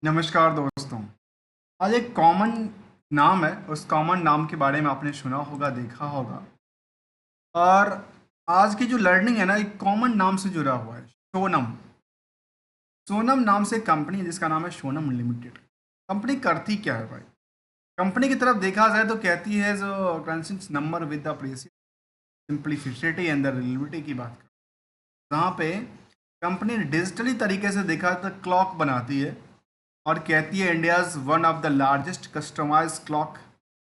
नमस्कार दोस्तों। आज एक कॉमन नाम है, उस कॉमन नाम के बारे में आपने सुना होगा, देखा होगा। और आज की जो लर्निंग है ना, एक कॉमन नाम से जुड़ा हुआ है, सोनम। सोनम नाम से कंपनी है जिसका नाम है सोनम लिमिटेड। कंपनी करती क्या है भाई? कंपनी की तरफ देखा जाए तो कहती है जो transaction number with the precious simplicity and the reliability की बात कर, जहाँ पे कंपनी डिजिटली तरीके से देखा तो क्लॉक बनाती है और कहती है India's one of the largest customise clock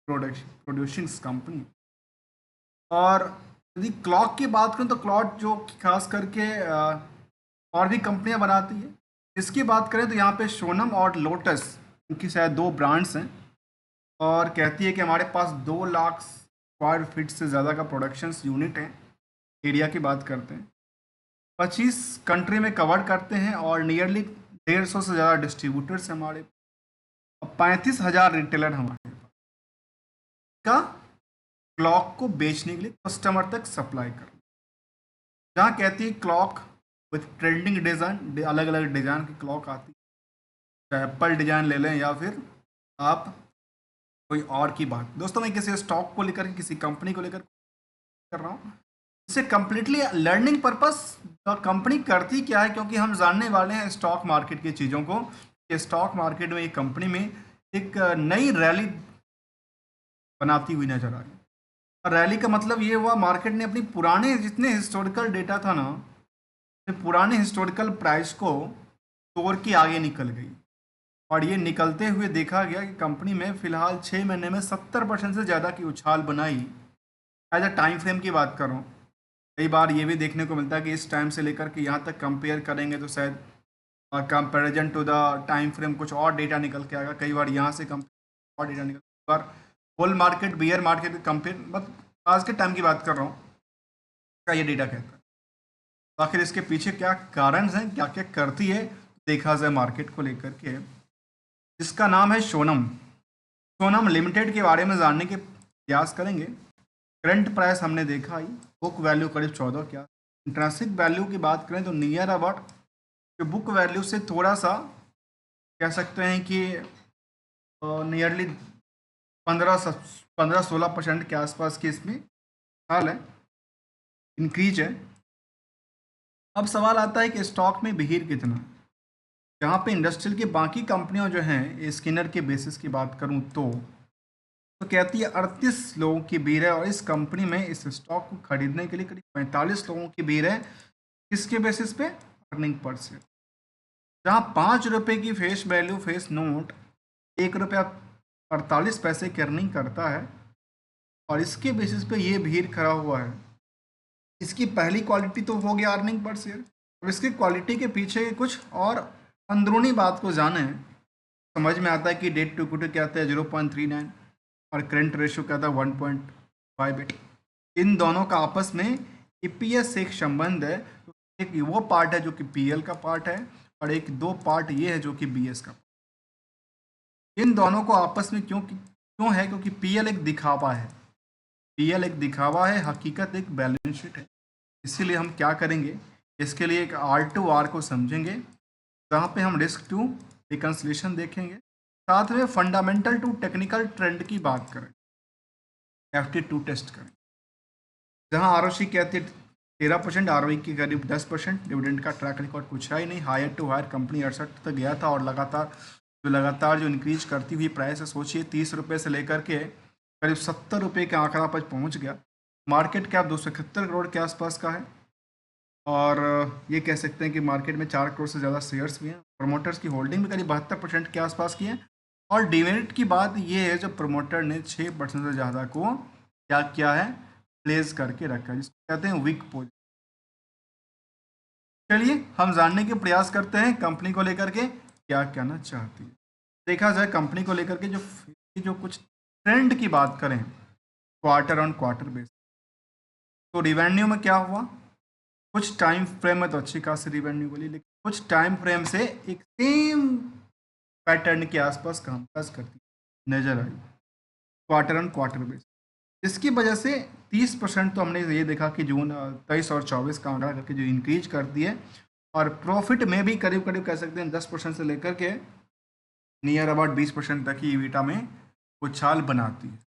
producing company. और यदि क्लॉक की बात करें तो क्लॉक जो खास करके और भी कंपनियां बनाती है। इसकी बात करें तो यहाँ पे सोनम और लोटस, इनकी शायद दो ब्रांड्स हैं। और कहती है कि हमारे पास 2 लाख स्क्वायर फीट से ज़्यादा का प्रोडक्शन यूनिट है। एरिया की बात करते हैं, 25 कंट्री में कवर करते हैं और नियरली 150 से ज़्यादा डिस्ट्रीब्यूटर्स हैं हमारे, और 35,000 रिटेलर हमारे पास का क्लॉक को बेचने के लिए कस्टमर तक सप्लाई करना। जहाँ कहती है क्लॉक विथ ट्रेंडिंग डिज़ाइन, अलग अलग डिज़ाइन की क्लॉक आती है, चाहे एप्पल डिज़ाइन ले लें या फिर आप कोई और की बात। दोस्तों, मैं किसी स्टॉक को लेकर, किसी कंपनी को लेकर कर रहा हूँ, इसे कम्प्लीटली लर्निंग पर्पस। कंपनी करती क्या है, क्योंकि हम जानने वाले हैं स्टॉक मार्केट की चीज़ों को, कि स्टॉक मार्केट में एक कंपनी में एक नई रैली बनाती हुई नजर आ रही है। रैली का मतलब ये हुआ, मार्केट ने अपनी पुराने जितने हिस्टोरिकल डेटा था ना, पुराने हिस्टोरिकल प्राइस को तोड़ के आगे निकल गई। और ये निकलते हुए देखा गया कि कंपनी में फिलहाल 6 महीने में 70% से ज़्यादा की उछाल बनाई। एज अ टाइम फ्रेम की बात कर रहा हूँ। कई बार ये भी देखने को मिलता है कि इस टाइम से लेकर के यहाँ तक कंपेयर करेंगे तो शायद comparison to the time frame कुछ और डेटा निकल के आएगा। कई बार यहाँ से कंपेयर और डेटा निकल, कई बार bull market bear market compare, मतलब आज के टाइम की बात कर रहा हूँ, का ये डेटा कहता है। तो आखिर इसके पीछे क्या कारण हैं, क्या क्या करती है, देखा जाए मार्केट को लेकर के, जिसका नाम है सोनम। सोनम लिमिटेड के बारे में जानने के प्रयास करेंगे। करंट प्राइस हमने देखा ही, बुक वैल्यू करीब 14 क्या। इंट्रेंसिक वैल्यू की बात करें तो नियर अबाउट जो बुक वैल्यू से थोड़ा सा कह सकते हैं कि नियरली 15-16% के आसपास की इसमें हाल है, इंक्रीज है। अब सवाल आता है कि स्टॉक में भीड़ कितना। जहाँ पे इंडस्ट्रियल की बाकी कंपनियां जो हैं, स्किनर के बेसिस की बात करूँ तो कहती है 38 लोगों की भीड़ है, और इस कंपनी में इस स्टॉक को खरीदने के लिए करीब 45 लोगों की भीड़ है। किसके बेसिस पे? अर्निंग पर से। जहाँ 5 रुपए की फेस वैल्यू, फेस नोट 1 रुपया 48 पैसे की अर्निंग करता है, और इसके बेसिस पे ये भीड़ खड़ा हुआ है। इसकी पहली क्वालिटी तो हो गया अर्निंग पर शेयर। अब इसकी क्वालिटी के पीछे कुछ और अंदरूनी बात को जाने, समझ में आता है कि डेट टू इक्विटी क्या आता है 0.39, और करंट रेशियो क्या था 1.58। इन दोनों का आपस में ईपीएस से एक संबंध है। तो एक वो पार्ट है जो कि पीएल का पार्ट है, और एक दो पार्ट ये है जो कि बीएस का। इन दोनों को आपस में क्यों है? क्योंकि पीएल एक दिखावा है। पीएल एक दिखावा है, हकीकत एक बैलेंस शीट है। इसीलिए हम क्या करेंगे, इसके लिए एक आर टू आर को समझेंगे, जहाँ पे हम रिस्क टू रिकन्सिलेशन देखेंगे, साथ में फंडामेंटल टू टेक्निकल ट्रेंड की बात करें, एफटी2 टेस्ट करें। जहाँ आरओसी कहती है 13%, आरओई की करीब 10%, डिविडेंड का ट्रैक रिकॉर्ड कुछ है ही नहीं, हायर टू हायर कंपनी 68 तक गया था, और लगातार जो इंक्रीज करती हुई प्राइस है, सोचिए 30 रुपये से लेकर के करीब 70 रुपये के आंकड़ा पर पहुँच गया। मार्केट कैप 271 करोड़ के आसपास का है, और ये कह सकते हैं कि मार्केट में 4 करोड़ से ज़्यादा शेयर्स भी हैं। प्रमोटर्स की होल्डिंग भी करीब 72% के आसपास की है। और डिमेरिट की बात ये है, जब प्रमोटर ने 6% से ज़्यादा को क्या किया है, प्लेस करके रखा है, जिसको कहते हैं वीक पोजीशन। चलिए हम जानने के प्रयास करते हैं कंपनी को लेकर के क्या कहना चाहती है। देखा जाए कंपनी को लेकर के जो कुछ ट्रेंड की बात करें, क्वार्टर ऑन क्वार्टर बेस, तो रिवेन्यू में क्या हुआ, कुछ टाइम फ्रेम में तो अच्छी खासी रिवेन्यू बोली, लेकिन कुछ टाइम फ्रेम से एक सेम पैटर्न के आसपास कामकाज करती नजर आई, क्वार्टर ऑन क्वार्टर बेस। इसकी वजह से 30% तो हमने ये देखा कि जून 23 और 24 का आंकड़ा करके जो इंक्रीज कर दी है, और प्रॉफिट में भी करीब करीब कह सकते हैं 10% से लेकर के नियर अबाउट 20% तक ही ईवीटा में उछाल बनाती है।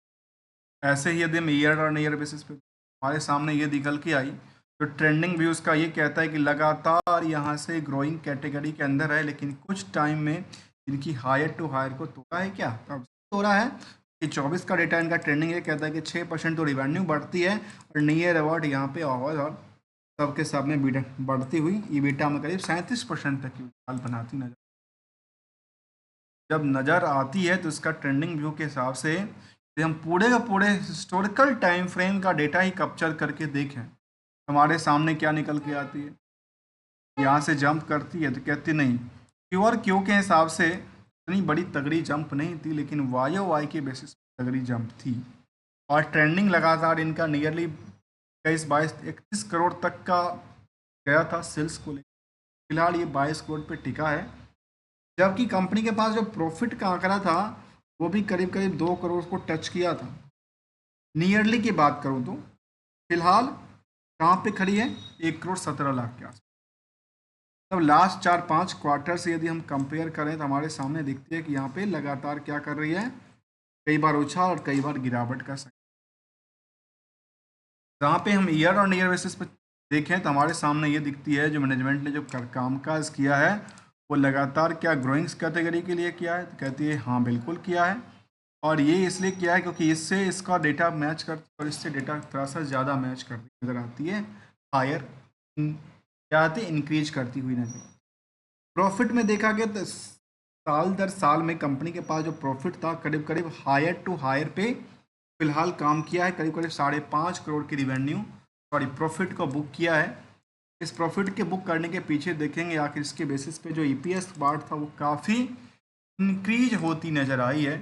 ऐसे ही यदि हम ईयर और ईयर बेसिस पे हमारे सामने ये निकल के आई, तो ट्रेंडिंग व्यूज़ का ये कहता है कि लगातार यहाँ से ग्रोइंग कैटेगरी के अंदर है, लेकिन कुछ टाइम में इनकी हायर टू हायर को तोड़ा है। क्या तो अब तोड़ा है कि 24 का डेटा इनका ट्रेंडिंग ये कहता है कि 6% तो रिवेन्यू बढ़ती है और नियर अबाउट यहाँ पे और सबके सब में बढ़ती हुई ईबीटा में करीब 37% तक की उछाल बनाती नजर जब नज़र आती है। तो इसका ट्रेंडिंग व्यू के हिसाब से यदि हम पूरे का पूरे हिस्टोरिकल टाइम फ्रेम का डेटा ही कैप्चर करके देखें, हमारे सामने क्या निकल के आती है। यहाँ से जंप करती है तो कहती नहीं, क्यू और क्यू के हिसाब से इतनी बड़ी तगड़ी जंप नहीं थी, लेकिन वाई ओ वाई के बेसिस पर तगड़ी जंप थी। और ट्रेंडिंग लगातार इनका नियरली 21-22-31 करोड़ तक का गया था सेल्स को लेकर। फिलहाल ये 22 करोड़ पे टिका है, जबकि कंपनी के पास जो प्रॉफिट का आंकड़ा था वो भी करीब करीब 2 करोड़ को टच किया था। नियरली की बात करूँ तो फिलहाल कहाँ पे खड़ी है, 1 करोड़ 17 लाख के आसपास। तब लास्ट 4-5 क्वार्टर से यदि हम कंपेयर करें तो हमारे सामने दिखती है कि यहाँ पे लगातार क्या कर रही है, कई बार उछाल और कई बार गिरावट का सकते। जहाँ पे हम ईयर ऑन ईयर बेसिस पे देखें तो हमारे सामने ये दिखती है जो मैनेजमेंट ने जो कामकाज किया है वो लगातार क्या ग्रोइंग्स कैटेगरी के लिए किया है, तो कहती है हाँ बिल्कुल किया है। और ये इसलिए किया है क्योंकि इससे इसका डेटा मैच कर और इससे डेटा थोड़ा सा ज़्यादा मैच करती नज़र आती है, हायर क्या आती है, इंक्रीज करती हुई नजर। प्रॉफिट में देखा गया तो साल दर साल में कंपनी के पास जो प्रॉफिट था करीब करीब हायर टू हायर पे फिलहाल काम किया है। करीब करीब 5.5 करोड़ की रिवेन्यू प्रॉफिट को बुक किया है। इस प्रॉफिट के बुक करने के पीछे देखेंगे आखिर इसके बेसिस पे जो ईपीएस पार्ट था वो काफ़ी इंक्रीज होती नज़र आई है,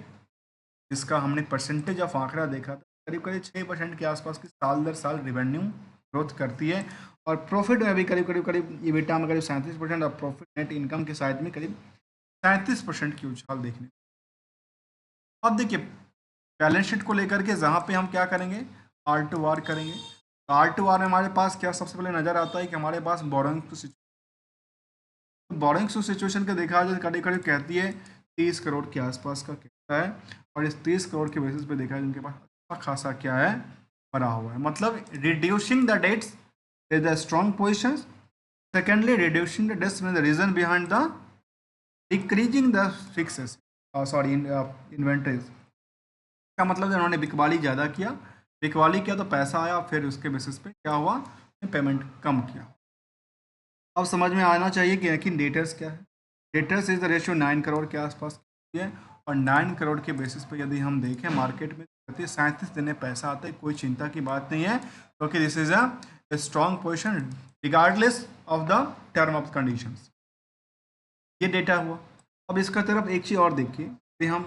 जिसका हमने परसेंटेज ऑफ आंकड़ा देखा था। करीब करीब 6% के आसपास की साल दर साल रिवेन्यू ग्रोथ करती है। और प्रॉफिट में भी करीब ईबिटा में करीब 37% और प्रॉफिट नेट इनकम के साइड में करीब 37% की उछाल देखने। अब देखिए बैलेंस शीट को लेकर के जहाँ पे हम क्या करेंगे, आर टू आर करेंगे। तो आर टू आर में हमारे पास क्या सबसे पहले नज़र आता है कि हमारे पास बोरिंग टू सिचुएशन का देखा जाए करीब करीब कहती है 30 करोड़ के आसपास का कहता है। और इस 30 करोड़ के बेसिस पे देखा जाए उनके पास अच्छा खासा क्या है भरा हुआ है, मतलब reducing the debts is the strong position. Secondly reducing the debts में the reason behind the decreasing the fixes inventories का मतलब है उन्होंने बिकवाली ज़्यादा किया, बिकवाली किया तो पैसा आया, फिर उसके बेसिस पे क्या हुआ, पेमेंट कम किया। अब समझ में आना चाहिए कि लेकिन डेटर्स क्या है। Debtors is the ratio 9 crore के आसपास है और 9 करोड़ के बेसिस पे यदि हम देखें मार्केट में 37 दिन में पैसा आता है, कोई चिंता की बात नहीं है, क्योंकि this is a strong position regardless of the term of conditions. ये डेटा हुआ। अब इसका तरफ एक चीज़ और देखिए, यदि हम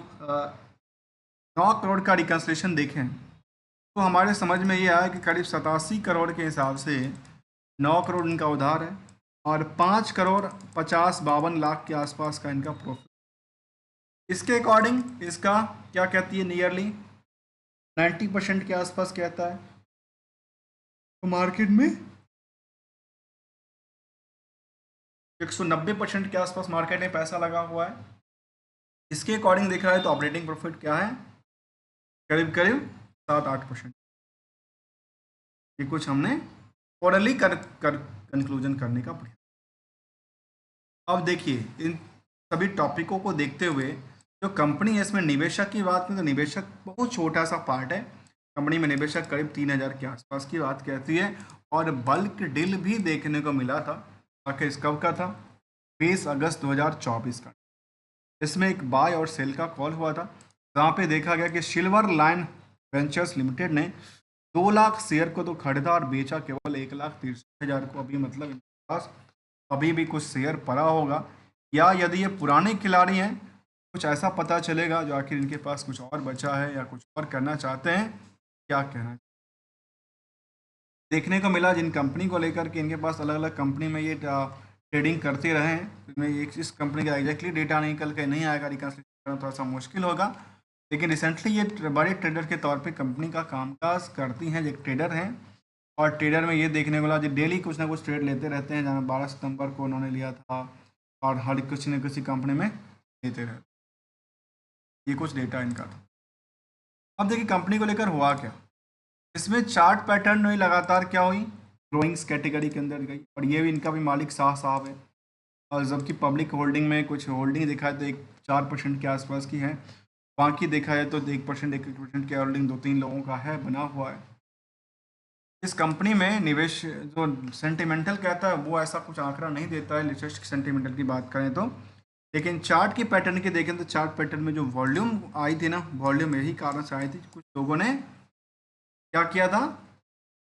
9 करोड़ का रिकन्सलेशन देखें तो हमारे समझ में ये आया कि करीब 87 करोड़ के हिसाब से 9 करोड़ इनका उधार है और 5 करोड़ 50-52 लाख के आसपास का इनका प्रॉफिट। इसके अकॉर्डिंग इसका क्या कहती है, नियरली 90% के आसपास कहता है। तो मार्केट में 190% के आसपास मार्केट में पैसा लगा हुआ है। इसके अकॉर्डिंग देखा है तो ऑपरेटिंग प्रॉफिट क्या है, करीब करीब 7-8%। ये कुछ हमने ओरली कर कंक्लूजन करने का प्रयास। अब देखिए इन सभी टॉपिकों को देखते हुए जो कंपनी है इसमें निवेशक की बात में तो निवेशक बहुत छोटा सा पार्ट है। कंपनी में निवेशक करीब 3,000 के आसपास की बात कहती है और बल्क डील भी देखने को मिला था। आखिर इस कब का था, 20 अगस्त 2024 का। इसमें एक बाय और सेल का कॉल हुआ था, जहाँ पे देखा गया कि सिल्वर लाइन वेंचर्स लिमिटेड ने 2 लाख शेयर को तो खरीदा और बेचा केवल 1,63,000 को। अभी मतलब इनके पास अभी भी कुछ शेयर पड़ा होगा, या यदि ये पुराने खिलाड़ी हैं कुछ ऐसा पता चलेगा जो आखिर इनके पास कुछ और बचा है या कुछ और करना चाहते हैं, क्या कहना है। देखने को मिला जिन कंपनी को लेकर के इनके पास अलग अलग कंपनी में ये ट्रेडिंग करते रहे हैं, इसमें एक इस कंपनी का एग्जैक्टली डेटा निकल के नहीं आएगा, रिकन्सिलेशन करना थोड़ा सा मुश्किल होगा। लेकिन रिसेंटली ये बड़े ट्रेडर के तौर पे कंपनी का कामकाज करती हैं, एक ट्रेडर हैं। और ट्रेडर में ये देखने को मिला जो डेली कुछ ना कुछ ट्रेड लेते रहते हैं, जहाँ 12 सितंबर को उन्होंने लिया था और हर किसी न किसी कंपनी में लेते रहते हैं। ये कुछ डेटा इनका था। अब देखिए कंपनी को लेकर हुआ क्या, इसमें चार्ट पैटर्न हुई लगातार क्या हुई, ग्रोइंग्स कैटेगरी के अंदर गई, और ये भी इनका भी मालिक शाह साहब है। और जबकि पब्लिक होल्डिंग में कुछ होल्डिंग देखा है तो एक 4% के आसपास की है, बाकी देखा है तो 1% 1% की होल्डिंग 2-3 लोगों का है बना हुआ है। इस कंपनी में निवेश जो सेंटिमेंटल कहता है वो ऐसा कुछ आंकड़ा नहीं देता है, लेटेस्ट सेंटिमेंटल की बात करें तो। लेकिन चार्ट की पैटर्न की देखें तो चार्ट पैटर्न में जो वॉल्यूम आई थी ना, वॉल्यूम यही कारण से आई थी, कुछ लोगों ने क्या किया था,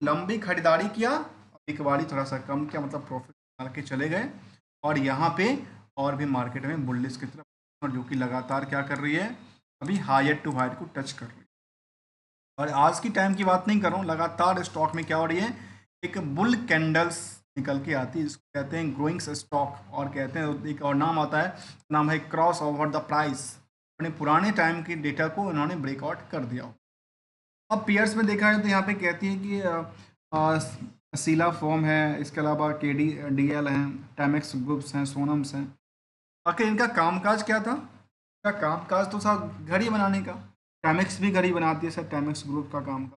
लंबी खरीदारी किया और एक बारी थोड़ा सा कम किया, मतलब प्रॉफिट निकाल के चले गए। और यहाँ पे और भी मार्केट में बुलिश की तरफ, और जो कि लगातार क्या कर रही है, अभी हायर टू हायर को टच कर रही है। और आज की टाइम की बात नहीं कर रहा हूँ, लगातार स्टॉक में क्या हो रही है, एक बुल कैंडल्स निकल के आती है, जिसको कहते हैं ग्रोइंग्स स्टॉक, और कहते हैं एक और नाम आता है, नाम है क्रॉस ओवर द प्राइस। अपने पुराने टाइम की डेटा को इन्होंने ब्रेकआउट कर दिया। अब पीयर्स में देखा है तो यहाँ पे कहती है कि सीला फॉर्म है, इसके अलावा के डी एल हैं, टाइमेक्स ग्रुप्स हैं, सोनम्स हैं। आखिर इनका कामकाज क्या था, इनका कामकाज तो था घड़ी बनाने का, टाइमेक्स भी घड़ी बनाती है सर, टाइमेक्स ग्रुप का काम का।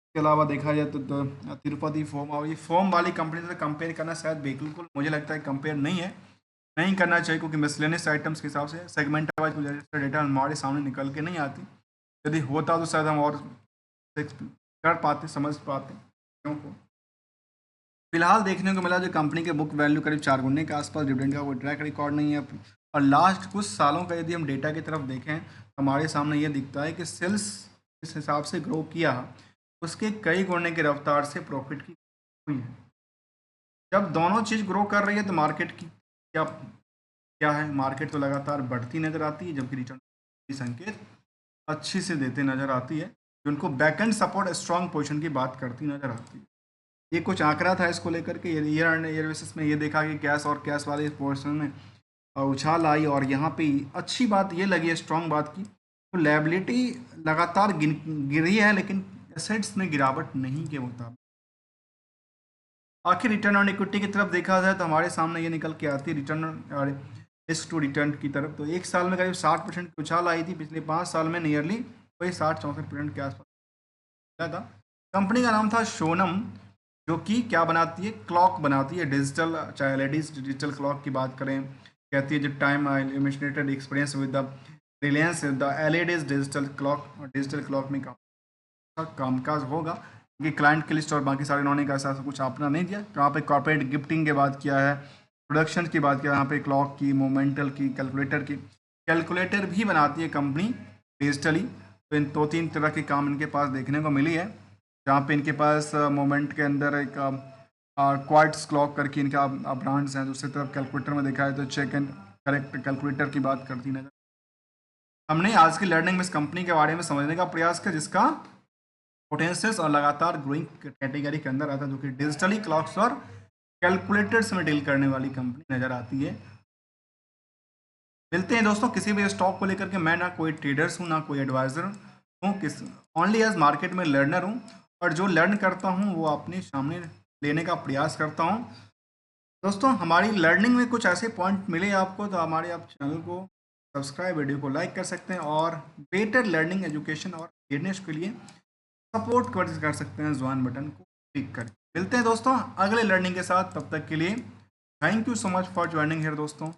इसके अलावा देखा जाए तो तिरुपति फॉर्म, और ये फॉर्म वाली कंपनी से कंपेयर करना शायद बिल्कुल मुझे लगता है कंपेयर नहीं है, नहीं करना चाहिए, क्योंकि मिसलेनियस आइटम्स के हिसाब से सेगमेंट वाइज कुछ डेटा हमारे सामने निकल के नहीं आती। यदि होता तो शायद हम और कर पाते, समझ पाते क्यों। फिलहाल देखने को मिला जो कंपनी के बुक वैल्यू करीब 4 गुने के आसपास, डिविडेंड का कोई ट्रैक रिकॉर्ड नहीं है। और लास्ट कुछ सालों का यदि हम डेटा की तरफ देखें तो हमारे सामने ये दिखता है कि सेल्स इस हिसाब से ग्रो किया, उसके कई गुने की रफ्तार से प्रॉफिट की हुई है। जब दोनों चीज़ ग्रो कर रही है तो मार्केट की क्या क्या है, मार्केट तो लगातार बढ़ती नजर आती है, जबकि रिटर्न की संकेत अच्छी से देते नजर आती है, जो उनको back and support strong position की बात करती नजर आती है। ये कुछ आंकड़ा था इसको लेकर के, ईयर ईयर बेसिस में ये देखा कि कैश और कैश वाले पोर्शन में उछाल आई, और यहाँ पे अच्छी बात ये लगी है, स्ट्रॉन्ग बात की, तो लायबिलिटी लगातार गिरी है, लेकिन एसेट्स में गिरावट नहीं के मुताबिक। आखिर रिटर्न ऑन इक्विटी की तरफ देखा जाए तो हमारे सामने ये निकल के आती है रिटर्न और रिस्क टू रिटर्न की तरफ। तो एक साल में करीब 60% की उछाल आई थी, पिछले 5 साल में नियरली वही 60-64% के आसपास मिला था। कंपनी का नाम था सोनम, जो कि क्या बनाती है, क्लॉक बनाती है, डिजिटल, चाहे एलईडीज डिजिटल क्लॉक की बात करें, कहती है जो time emissionated experience with the reliance the LEDs digital clock, और डिजिटल क्लॉक में कामकाज होगा, क्योंकि क्लाइंट की लिस्ट और बाकी सारे इन्होंने का ऐसा कुछ अपना नहीं दिया। तो यहाँ पे कॉर्पोरेट गिफ्टिंग की बात किया है, प्रोडक्शन की बात किया, यहाँ पे क्लॉक की, मोमेंटल की, कैलकुलेटर की, कैलकुलेटर भी बनाती है कंपनी डिजिटली। तो इन 2-3 तरह के काम इनके पास देखने को मिली है, जहाँ पे इनके पास मोमेंट के अंदर एक क्वार्ट्स क्लॉक करके इनका ब्रांड्स हैं। दूसरी तरफ कैलकुलेटर में देखा है तो चेक एंड करेक्ट कैलकुलेटर की बात करती नजर। हमने आज की लर्निंग में इस कंपनी के बारे में समझने का प्रयास किया, जिसका पोटेंशियल्स और लगातार ग्रोइंग कैटेगरी के अंदर आता है, जो कि डिजिटली क्लॉक्स और कैलकुलेटर्स में डील करने वाली कंपनी नजर आती है। मिलते हैं दोस्तों किसी भी स्टॉक को लेकर के, मैं ना कोई ट्रेडर्स हूँ ना कोई एडवाइजर हूँ, किस ओनली एज मार्केट में लर्नर हूँ, और जो लर्न करता हूँ वो अपने सामने लेने का प्रयास करता हूँ। दोस्तों हमारी लर्निंग में कुछ ऐसे पॉइंट मिले आपको तो हमारे आप चैनल को सब्सक्राइब, वीडियो को लाइक कर सकते हैं, और बेटर लर्निंग एजुकेशन और अवेयरनेस के लिए सपोर्ट कर सकते हैं ज्वाइन बटन को क्लिक करके। मिलते हैं दोस्तों अगले लर्निंग के साथ, तब तक के लिए thank you so much for joining here दोस्तों।